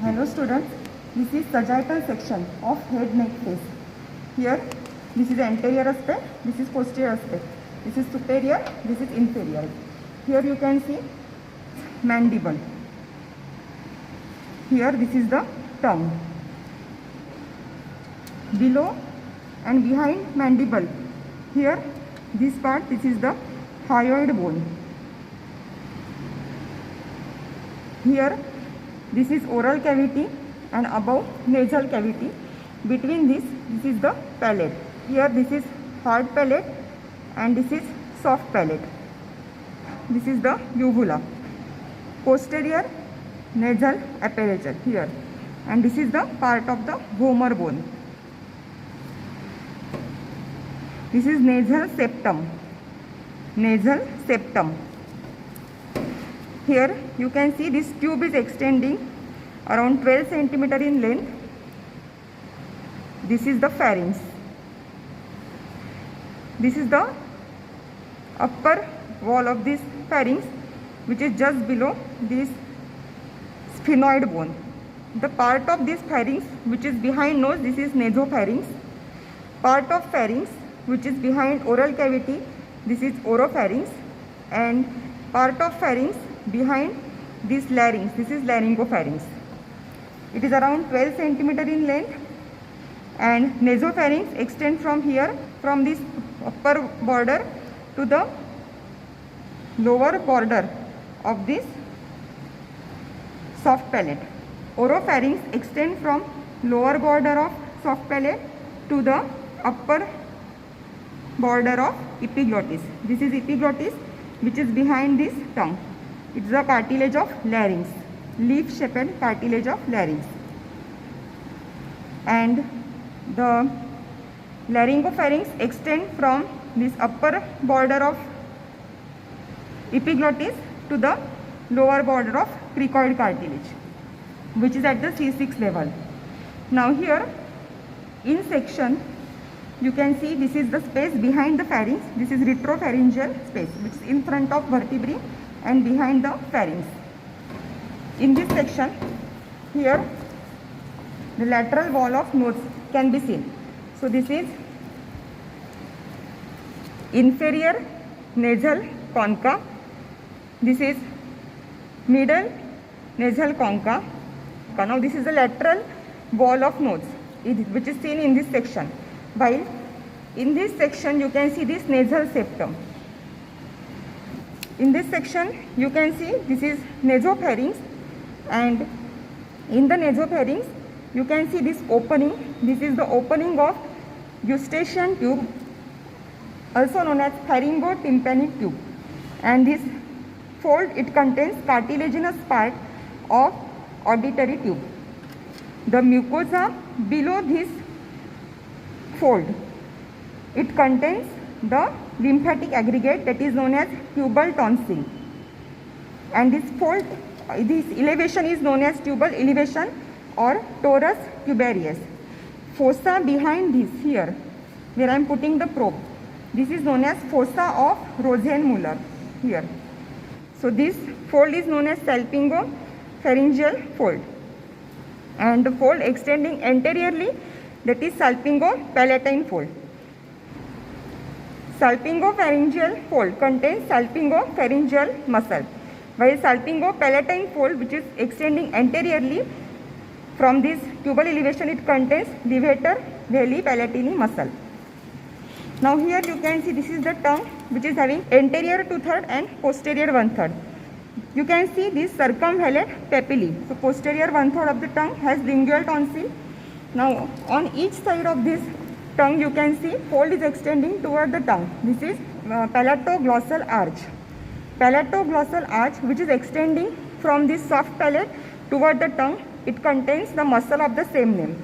Hello students, this is sagittal section of head neck face. Here, this is anterior aspect, this is posterior aspect, this is superior, this is inferior. Here you can see mandible. Here this is the tongue. Below and behind mandible, here this part, this is the hyoid bone. Here this is oral cavity and above nasal cavity. Between this is the palate. Here this is hard palate and this is soft palate. This is the uvula. Posterior nasal apparatus here, and this is the part of the vomer bone. This is nasal septum. Nasal septum. Here you can see this tube is extending around 12 cm in length. This is the pharynx. This is the upper wall of this pharynx, which is just below this sphenoid bone. The part of this pharynx which is behind nose, this is nasopharynx. Part of pharynx which is behind oral cavity, this is oropharynx, and part of pharynx behind this larynx, this is laryngopharynx. It is around 12 cm in length, and nasopharynx extends from here, from this upper border to the lower border of this soft palate. Oropharynx extends from lower border of soft palate to the upper border of epiglottis. This is epiglottis, which is behind this tongue. It is the cartilage of larynx, leaf-shaped cartilage of larynx. And the laryngopharynx extends from this upper border of epiglottis to the lower border of cricoid cartilage, which is at the C6 level. Now here in section you can see this is the space behind the pharynx. This is retropharyngeal space, which is in front of vertebrae and behind the pharynx. In this section, here the lateral wall of nose can be seen. So this is inferior nasal concha. This is middle nasal concha. Now this is the lateral wall of nose, which is seen in this section. While in this section you can see this nasal septum. In this section you can see this is nasopharynx, and in the nasopharynx you can see this opening. This is the opening of eustachian tube, also known as pharyngotympanic tube, and this fold, it contains cartilaginous part of auditory tube. The mucosa below this fold, it contains the lymphatic aggregate that is known as tubal tonsil, and this fold, this elevation is known as tubal elevation or torus tubarius. Fossa behind this, here where I am putting the probe, this is known as fossa of Rosenmuller here. So this fold is known as salpingopharyngeal fold, and the fold extending anteriorly, that is salpingopalatine fold. Salpingopharyngeal fold contains salpingopharyngeal muscle, while salpingopalatine fold, which is extending anteriorly from this tubal elevation, it contains levator veli palatini muscle. Now here you can see this is the tongue, which is having anterior 2/3 and posterior 1/3. You can see this circumhallate papillae. So posterior 1/3 of the tongue has lingual tonsil. Now on each side of this tongue you can see fold is extending toward the tongue. This is palatoglossal arch. Palatoglossal arch, which is extending from this soft palate toward the tongue, it contains the muscle of the same name.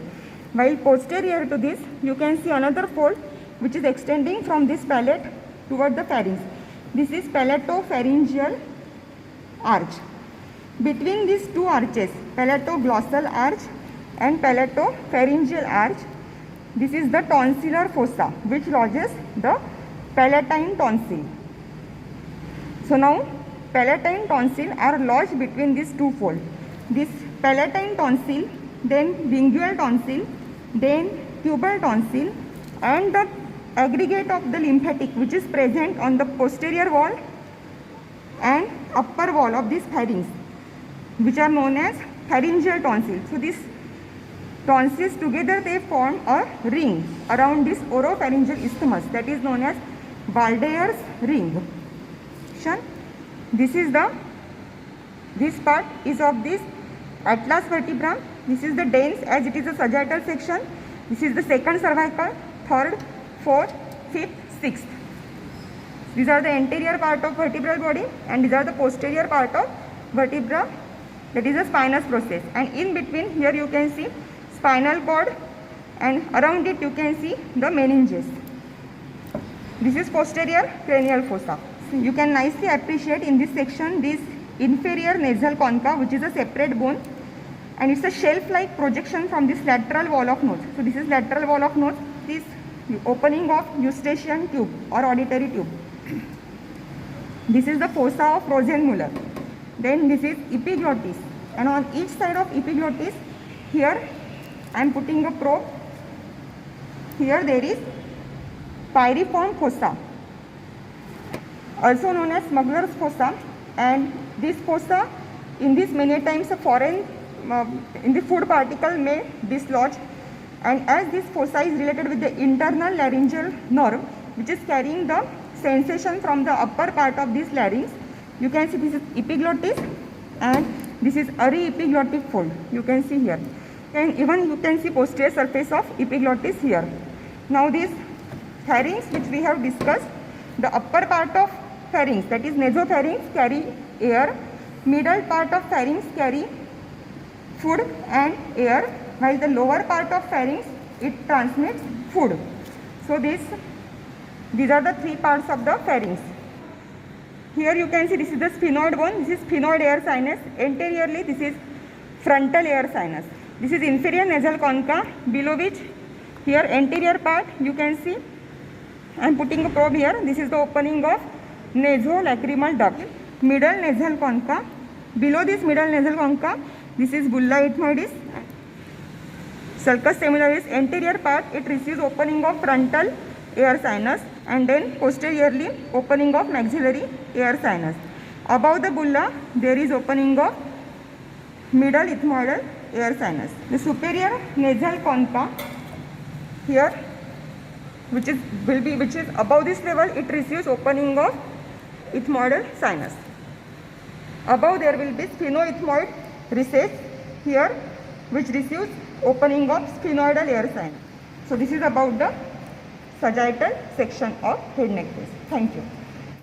While posterior to this you can see another fold which is extending from this palate toward the pharynx. This is palatopharyngeal arch. Between these two arches, palatoglossal arch and palatopharyngeal arch, this is the tonsillar fossa, which lodges the palatine tonsil. So now palatine tonsil are lodged between these two folds. This palatine tonsil, then lingual tonsil, then tubal tonsil, and the aggregate of the lymphatic which is present on the posterior wall and upper wall of this pharynx, which are known as pharyngeal tonsil. So these tonsils together they form a ring around this oropharyngeal isthmus, that is known as Baldayer's ring. This part is of this atlas vertebra. This is the dens as it is a sagittal section. This is the second cervical, third, fourth, fifth, sixth. These are the anterior part of vertebral body, and these are the posterior part of vertebra, that is the spinous process. And in between here you can see spinal cord, and around it you can see the meninges. This is posterior cranial fossa. So you can nicely appreciate in this section this inferior nasal concha, which is a separate bone, and it's a shelf-like projection from this lateral wall of nose. So this is lateral wall of nose, this opening of eustachian tube or auditory tube. This is the fossa of Rosenmuller. Then this is epiglottis, and on each side of epiglottis, here I am putting a probe. Here there is pyriform fossa, also known as smuggler's fossa, and this fossa, in this many times a foreign in the food particle may dislodge, and as this fossa is related with the internal laryngeal nerve which is carrying the sensation from the upper part of this larynx, you can see this is epiglottis and this is ariepiglottic fold, you can see here, and even you can see posterior surface of epiglottis here. Now this pharynx which we have discussed, the upper part of pharynx, that is nasopharynx, carry air, middle part of pharynx carry food and air, while the lower part of pharynx it transmits food. So these are the three parts of the pharynx. Here you can see this is the sphenoid bone, this is sphenoid air sinus, anteriorly this is frontal air sinus. This is inferior nasal concha, below which here anterior part you can see I am putting a probe here. This is the opening of nasolacrimal duct. Middle nasal concha, below this middle nasal concha this is bulla ethmoides. Sulcus similaris, anterior part it receives opening of frontal air sinus, and then posteriorly opening of maxillary air sinus. Above the bulla there is opening of middle ethmoidal air sinus. The superior nasal concha here which is above this level, it receives opening of ethmoidal sinus. Above there will be sphenoethmoid recess here which receives opening of sphenoidal air sinus. So this is about the sagittal section of head neck case. Thank you.